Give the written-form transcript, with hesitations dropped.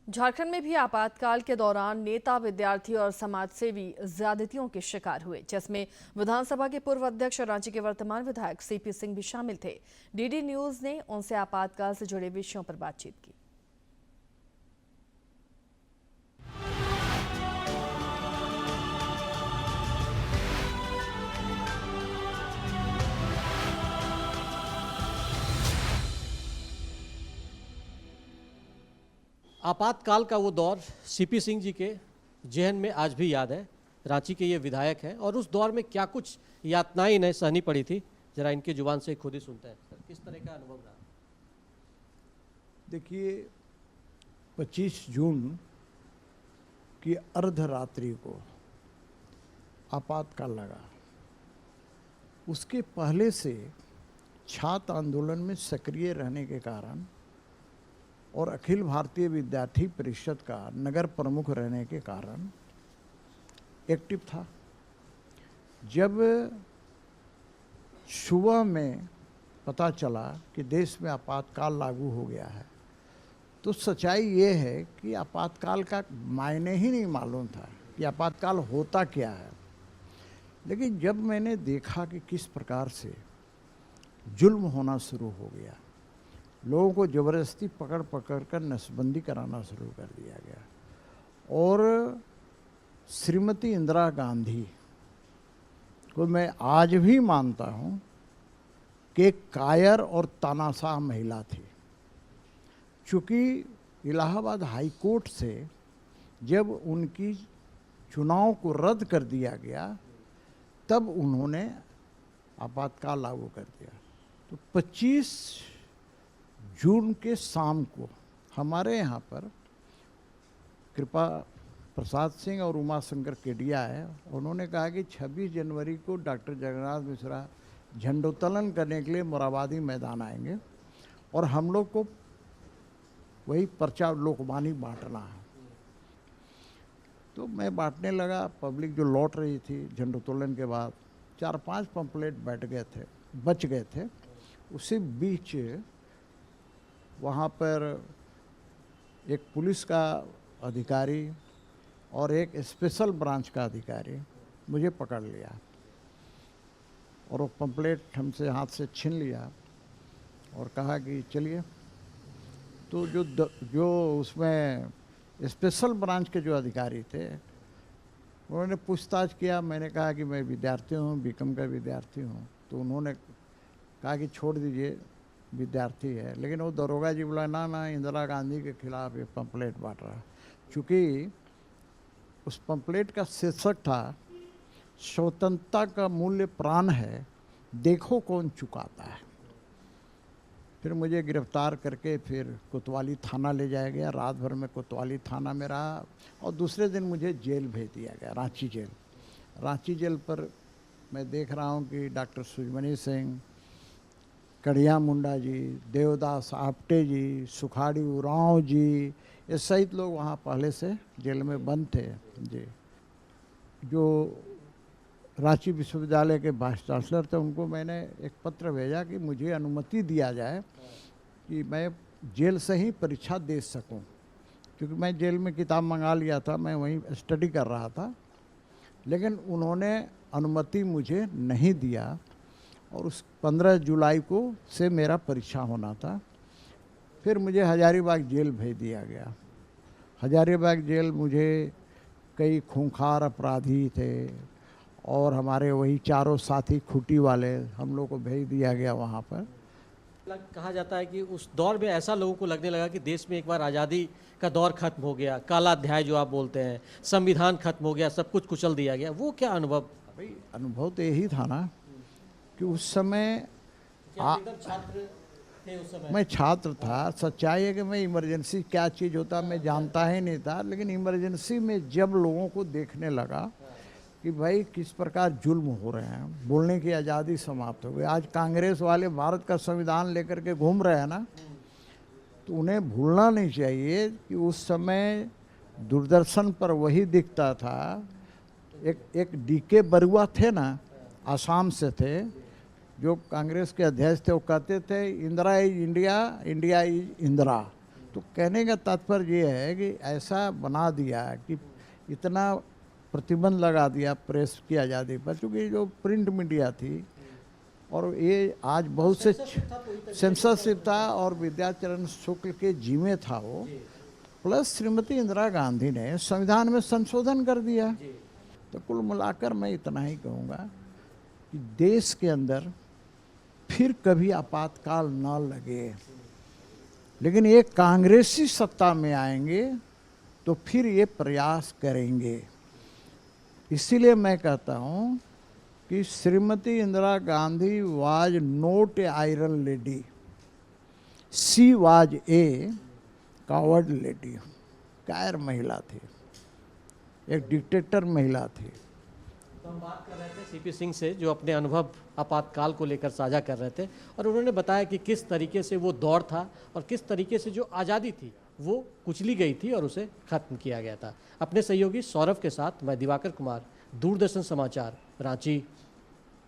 झारखंड में भी आपातकाल के दौरान नेता, विद्यार्थी और समाजसेवी ज्यादतियों के शिकार हुए, जिसमें विधानसभा के पूर्व अध्यक्ष और रांची के वर्तमान विधायक सीपी सिंह भी शामिल थे। डीडी न्यूज ने उनसे आपातकाल से जुड़े विषयों पर बातचीत की। आपातकाल का वो दौर सीपी सिंह जी के जेहन में आज भी याद है। रांची के ये विधायक हैं और उस दौर में क्या कुछ यातनाएं इन्हें सहनी पड़ी थी, जरा इनके जुबान से खुद ही सुनते हैं। सर, किस तरह का अनुभव रहा? देखिए, 25 जून की अर्धरात्रि को आपातकाल लगा। उसके पहले से छात्र आंदोलन में सक्रिय रहने के कारण और अखिल भारतीय विद्यार्थी परिषद का नगर प्रमुख रहने के कारण एक्टिव था। जब सुबह में पता चला कि देश में आपातकाल लागू हो गया है, तो सच्चाई ये है कि आपातकाल का मायने ही नहीं मालूम था कि आपातकाल होता क्या है। लेकिन जब मैंने देखा कि किस प्रकार से जुल्म होना शुरू हो गया, लोगों को ज़बरदस्ती पकड़ पकड़ कर नसबंदी कराना शुरू कर दिया गया, और श्रीमती इंदिरा गांधी को मैं आज भी मानता हूँ कि एक कायर और तानाशाह महिला थी। चूँकि इलाहाबाद हाई कोर्ट से जब उनकी चुनाव को रद्द कर दिया गया, तब उन्होंने आपातकाल लागू कर दिया। तो 25 जून के शाम को हमारे यहाँ पर कृपा प्रसाद सिंह और उमा शंकर केडिया है, उन्होंने कहा कि 26 जनवरी को डॉक्टर जगन्नाथ मिश्रा झंडोत्तोलन करने के लिए मोराबादी मैदान आएंगे और हम लोग को वही पर्चा लोकवाणी बांटना है। तो मैं बांटने लगा। पब्लिक जो लौट रही थी झंडोत्तोलन के बाद, 4-5 पंपलेट बच गए थे। उसी बीच वहाँ पर एक पुलिस का अधिकारी और एक स्पेशल ब्रांच का अधिकारी मुझे पकड़ लिया और वो पंपलेट हमसे हाथ से छीन लिया और कहा कि चलिए। तो जो उसमें स्पेशल ब्रांच के जो अधिकारी थे, उन्होंने पूछताछ किया। मैंने कहा कि मैं विद्यार्थी हूँ, बीकॉम का विद्यार्थी हूँ। तो उन्होंने कहा कि छोड़ दीजिए, विद्यार्थी है। लेकिन वो दरोगा जी बोला, ना इंदिरा गांधी के खिलाफ ये पंपलेट बांट रहा। चूँकि उस पंपलेट का शीर्षक था, स्वतंत्रता का मूल्य प्राण है, देखो कौन चुकाता है। फिर मुझे गिरफ्तार करके फिर कोतवाली थाना ले जाया गया। रात भर में कोतवाली थाना में रहा और दूसरे दिन मुझे जेल भेज दिया गया, रांची जेल। रांची जेल पर मैं देख रहा हूँ कि डॉक्टर सुजमनी सिंह, कड़िया मुंडा जी, देवदास आपटे जी, सुखाड़ी उरांव जी, ये सहित लोग वहाँ पहले से जेल में बंद थे जी। जो रांची विश्वविद्यालय के वाइस चांसलर थे, उनको मैंने एक पत्र भेजा कि मुझे अनुमति दिया जाए कि मैं जेल से ही परीक्षा दे सकूं, क्योंकि मैं जेल में किताब मंगा लिया था, मैं वहीं स्टडी कर रहा था। लेकिन उन्होंने अनुमति मुझे नहीं दिया और उस 15 जुलाई को से मेरा परीक्षा होना था। फिर मुझे हजारीबाग जेल भेज दिया गया। हजारीबाग जेल मुझे कई खूंखार अपराधी थे और हमारे वही चारों साथी खूंटी वाले, हम लोग को भेज दिया गया वहाँ पर। कहा जाता है कि उस दौर में ऐसा लोगों को लगने लगा कि देश में एक बार आज़ादी का दौर खत्म हो गया, काला अध्याय जो आप बोलते हैं, संविधान खत्म हो गया, सब कुछ कुचल दिया गया। वो क्या अनुभव? भाई, अनुभव तो यही था ना कि उस समय छात्र थे उस समय? मैं छात्र था। सच्चाई है कि मैं इमरजेंसी क्या चीज़ होता मैं जानता ही नहीं था। लेकिन इमरजेंसी में जब लोगों को देखने लगा कि भाई किस प्रकार जुल्म हो रहे हैं, बोलने की आज़ादी समाप्त हो गई। आज कांग्रेस वाले भारत का संविधान लेकर के घूम रहे हैं ना, तो उन्हें भूलना नहीं चाहिए कि उस समय दूरदर्शन पर वही दिखता था। एक डीके बरुआ थे ना, आसाम से थे, जो कांग्रेस के अध्यक्ष थे। वो कहते थे, Indira is India, India is Indira. तो कहने का तात्पर्य ये है कि ऐसा बना दिया कि इतना प्रतिबंध लगा दिया प्रेस की आज़ादी पर, चूँकि जो प्रिंट मीडिया थी और ये आज बहुत से सेंसरशिप था और विद्याचरण शुक्ल के जिम्मे था वो, प्लस श्रीमती इंदिरा गांधी ने संविधान में संशोधन कर दिया। तो कुल मिलाकर मैं इतना ही कहूँगा कि देश के अंदर फिर कभी आपातकाल न लगे, लेकिन ये कांग्रेसी सत्ता में आएंगे तो फिर ये प्रयास करेंगे। इसीलिए मैं कहता हूँ कि Shrimati Indira Gandhi was note A iron lady, she was a coward lady. कायर महिला थी, एक डिक्टेटर महिला थी। तो हम बात कर रहे थे सीपी सिंह से, जो अपने अनुभव आपातकाल को लेकर साझा कर रहे थे, और उन्होंने बताया कि किस तरीके से वो दौर था और किस तरीके से जो आज़ादी थी वो कुचली गई थी और उसे खत्म किया गया था। अपने सहयोगी सौरभ के साथ मैं दिवाकर कुमार, दूरदर्शन समाचार, रांची।